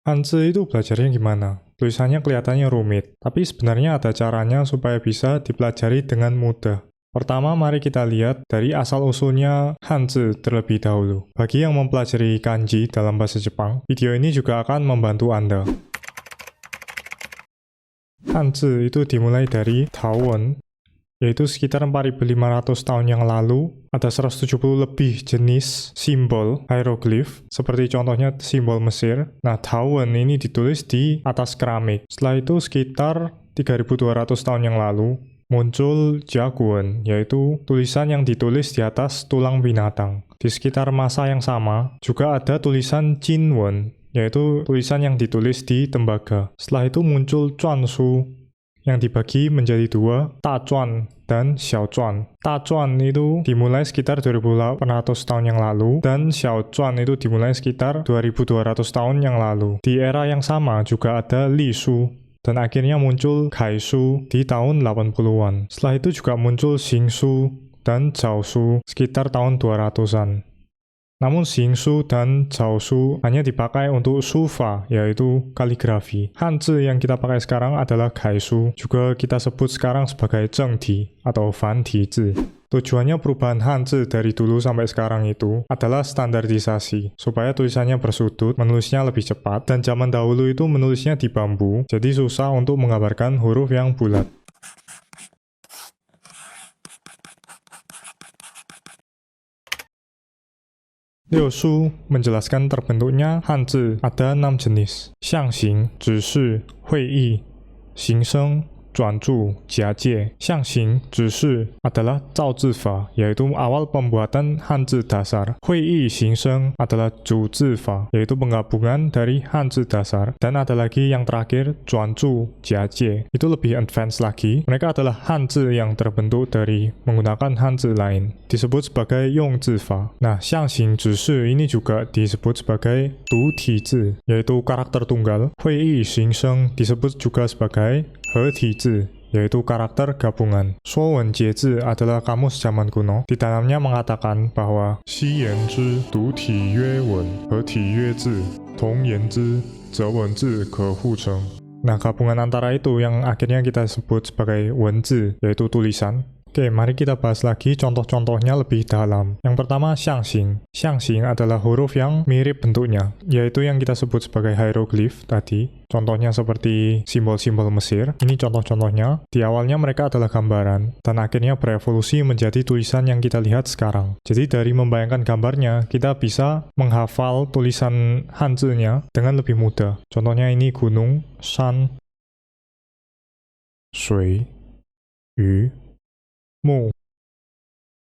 Hanzi itu belajarnya gimana? Tulisannya kelihatannya rumit, tapi sebenarnya ada caranya supaya bisa dipelajari dengan mudah. Pertama, mari kita lihat dari asal-usulnya Hanzi terlebih dahulu. Bagi yang mempelajari kanji dalam bahasa Jepang, video ini juga akan membantu Anda. Hanzi itu dimulai dari Tawon, yaitu sekitar 4.500 tahun yang lalu. Ada 170 lebih jenis simbol hieroglif, seperti contohnya simbol Mesir. Nah, Tawon ini ditulis di atas keramik. Setelah itu sekitar 3.200 tahun yang lalu, muncul Jaguan, yaitu tulisan yang ditulis di atas tulang binatang. Di sekitar masa yang sama, juga ada tulisan Jinwon, yaitu tulisan yang ditulis di tembaga. Setelah itu muncul Chuanshu, yang dibagi menjadi dua, Tachuan dan Xiaochuan. Tachuan itu dimulai sekitar 2.800 tahun yang lalu, dan Xiaochuan itu dimulai sekitar 2.200 tahun yang lalu. Di era yang sama juga ada Lishu, dan akhirnya muncul Kaishu di tahun 80-an. Setelah itu juga muncul Xingsu dan Zhaoshu sekitar tahun 200-an. Namun Xingsu dan Zhaoshu hanya dipakai untuk sufa, yaitu kaligrafi. Hanzi yang kita pakai sekarang adalah Kaishu, juga kita sebut sekarang sebagai Zhengti atau Fantizi. Tujuannya perubahan Hanzi dari dulu sampai sekarang itu adalah standarisasi, supaya tulisannya bersudut, menulisnya lebih cepat, dan zaman dahulu itu menulisnya di bambu, jadi susah untuk menggambarkan huruf yang bulat. Liu menjelaskan terbentuknya Hanzi ada 6 jenis. Xiangxing, Zhishi, Huiyi, Xingsheng, Zhuanzhu, Jiajie. Xiangxing, Zhishi adalah Zhaozhifa, yaitu awal pembuatan Hanzi dasar. Huiyi, Xingsheng adalah Zhuzifa, yaitu penggabungan dari Hanzi dasar. Dan ada lagi yang terakhir, Zhuanzhu, Jiajie. Itu lebih advance lagi. Mereka adalah Hanzi yang terbentuk dari menggunakan Hanzi lain, disebut sebagai Yongzifa. Nah, Xiangxing, Zhishi ini juga disebut sebagai Dutizi, yaitu karakter tunggal. Huiyi, Xingsheng disebut juga sebagai Hetizi, yaitu karakter gabungan. Shuowen Jiezi adalah kamus zaman kuno. Di dalamnya mengatakan bahwa Xi yan zhi du ti yue wen, he ti yue zi, tong yan zhi, ze wen zi ke hu cheng. Nah, gabungan antara itu yang akhirnya kita sebut sebagai wenzi, yaitu tulisan. Oke, mari kita bahas lagi contoh-contohnya lebih dalam. Yang pertama, Xiangxing. Xiangxing adalah huruf yang mirip bentuknya, yaitu yang kita sebut sebagai hieroglif tadi. Contohnya seperti simbol-simbol Mesir. Ini contoh-contohnya. Di awalnya mereka adalah gambaran, dan akhirnya berevolusi menjadi tulisan yang kita lihat sekarang. Jadi dari membayangkan gambarnya, kita bisa menghafal tulisan Hanzi-nya dengan lebih mudah. Contohnya ini gunung, shan, shui, yu, mu.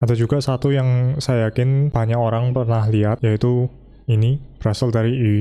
Ada juga satu yang saya yakin banyak orang pernah lihat, yaitu ini, berasal dari yu.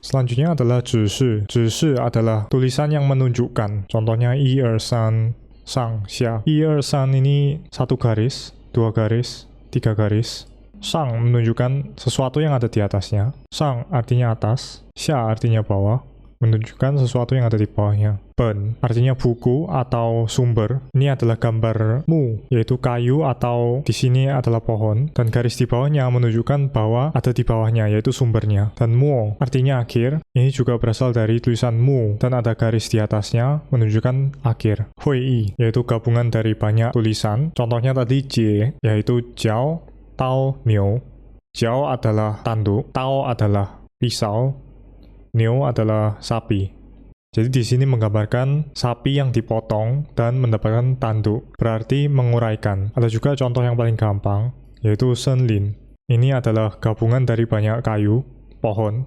Selanjutnya adalah zhishi. Zhishi adalah tulisan yang menunjukkan. Contohnya 1, 2, 3, sang, xia. 1, 2, 3 ini 1 garis, 2 garis, 3 garis. Sang menunjukkan sesuatu yang ada di atasnya. Sang artinya atas, xia artinya bawah, menunjukkan sesuatu yang ada di bawahnya. Ben artinya buku atau sumber. Ini adalah gambar mu, yaitu kayu atau di sini adalah pohon, dan garis di bawahnya menunjukkan bahwa ada di bawahnya, yaitu sumbernya. Dan mo artinya akhir. Ini juga berasal dari tulisan mu, dan ada garis di atasnya menunjukkan akhir. Huiyi yaitu gabungan dari banyak tulisan. Contohnya tadi jie, yaitu jiao, tao, niu. Jiao adalah tanduk, tao adalah pisau, niu adalah sapi. Jadi di sini menggambarkan sapi yang dipotong dan mendapatkan tanduk, berarti menguraikan. Ada juga contoh yang paling gampang, yaitu senlin. Ini adalah gabungan dari banyak kayu, pohon,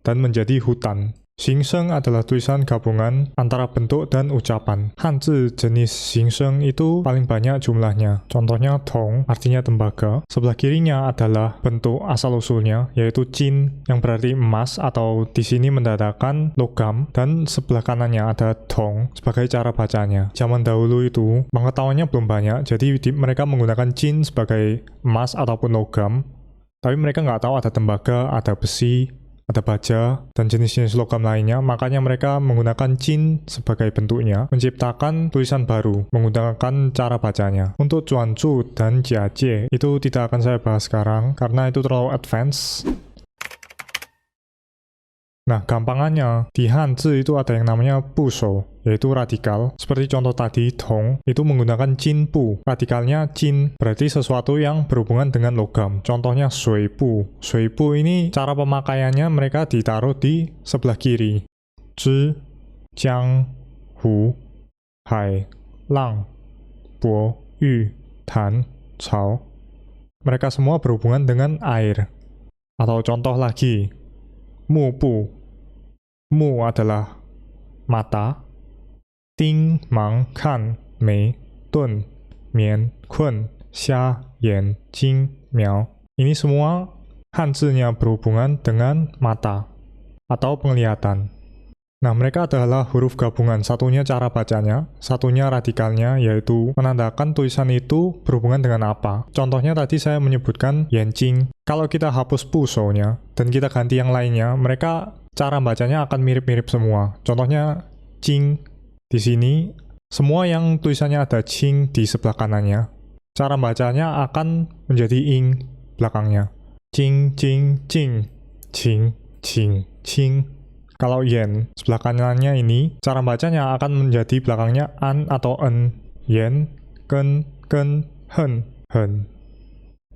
dan menjadi hutan. Xingsheng adalah tulisan gabungan antara bentuk dan ucapan. Hanzi jenis Xingsheng itu paling banyak jumlahnya. Contohnya tong artinya tembaga. Sebelah kirinya adalah bentuk asal-usulnya, yaitu jin yang berarti emas atau di sini mendatangkan logam, dan sebelah kanannya ada tong sebagai cara bacanya. Zaman dahulu itu pengetahuannya belum banyak, jadi mereka menggunakan jin sebagai emas ataupun logam. Tapi mereka nggak tahu ada tembaga, ada besi, ada baja, dan jenis-jenis logam lainnya, makanya mereka menggunakan jin sebagai bentuknya, menciptakan tulisan baru, menggunakan cara bacanya. Untuk Zhuanzhu dan Jiajie, itu tidak akan saya bahas sekarang, karena itu terlalu advance. Nah, gampangannya, di Hanzi itu ada yang namanya puso, yaitu radikal. Seperti contoh tadi, tong, itu menggunakan jin pu. Radikalnya jin, berarti sesuatu yang berhubungan dengan logam. Contohnya sui pu. Sui pu ini cara pemakaiannya mereka ditaruh di sebelah kiri. Zhi, jiang, hu, hai, lang, bo, yu, tan, cao. Mereka semua berhubungan dengan air. Atau contoh lagi, mu pu. Mu adalah mata. Ting, mang, kan, mei, dun, mian, kun, xia, yan, jing, miao. Ini semua Hanzi-nya berhubungan dengan mata atau penglihatan. Nah, mereka adalah huruf gabungan. Satunya cara bacanya, satunya radikalnya, yaitu menandakan tulisan itu berhubungan dengan apa. Contohnya tadi saya menyebutkan yanjing. Kalau kita hapus puso-nya dan kita ganti yang lainnya, mereka cara bacanya akan mirip-mirip semua. Contohnya jing. Di sini, semua yang tulisannya ada jing di sebelah kanannya, cara bacanya akan menjadi ing belakangnya. Jing, jing, jing. Jing, jing, jing. Kalau yen, sebelah kanannya ini, cara bacanya akan menjadi belakangnya an atau en. Yen, ken, hen, hen.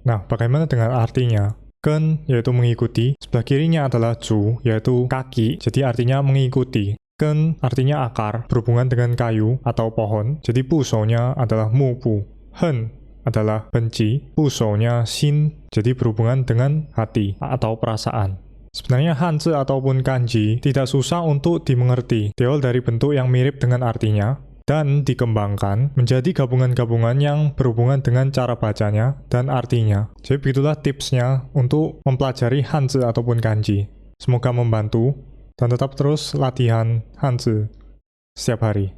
Nah, bagaimana dengan artinya? Ken, yaitu mengikuti. Sebelah kirinya adalah zu, yaitu kaki, jadi artinya mengikuti. Ken, artinya akar, berhubungan dengan kayu atau pohon. Jadi pusonya adalah mu pu. Hen, adalah benci. Pusonya sin, jadi berhubungan dengan hati atau perasaan. Sebenarnya Hanzi ataupun kanji tidak susah untuk dimengerti, berawal dari bentuk yang mirip dengan artinya, dan dikembangkan menjadi gabungan-gabungan yang berhubungan dengan cara bacanya dan artinya. Jadi begitulah tipsnya untuk mempelajari Hanzi ataupun kanji. Semoga membantu, dan tetap terus latihan Hanzi setiap hari.